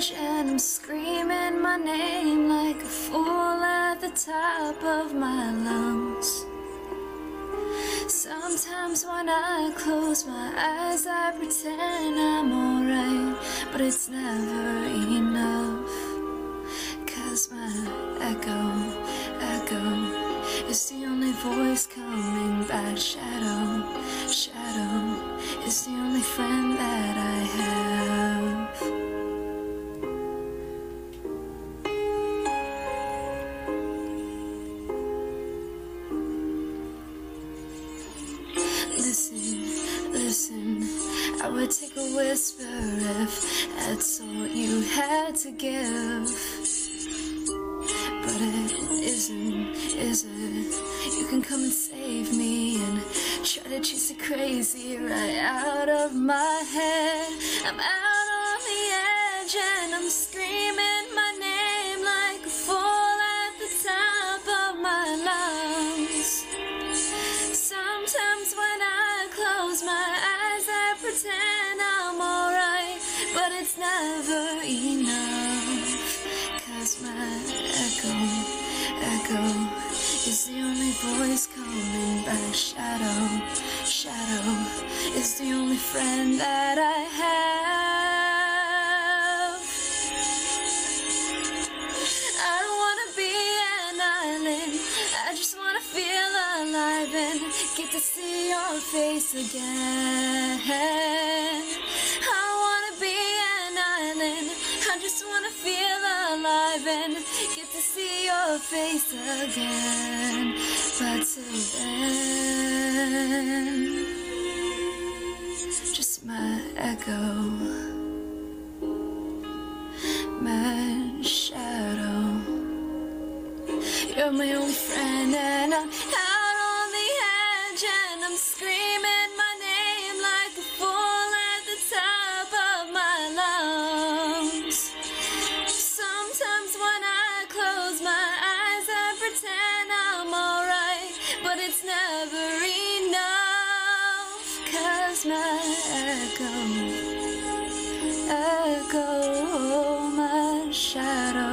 edge and I'm screaming my name like a fool at the top of my lungs. Sometimes when I close my eyes I pretend I'm alright, but it's never enough. 'Cause my echo is the only voice coming back. Shadow is the only friend that I have. Listen, I would take a whisper if that's all you had to give. But it isn't, is it? You can come and save me and try to chase it crazy right out of my head. I'm out on the edge and I'm screaming my name like a fool at the top of my lungs. Sometimes when I close my eyes I pretend I'm alright, but it's never enough. 'Cause my echo is the only voice coming back. Shadow is the only friend that I have. I don't wanna be an island, I just wanna feel alive and get to see your face again. I wanna be an island, I just wanna feel alive and get to see your face again. But till then, just my echo, my shadow. You're my only friend and I'm out on the edge and I'm screaming my name like a fool at the top of my lungs. Sometimes when I close my eyes I pretend I'm alright, but it's never enough. 'Cause my echo, my shadow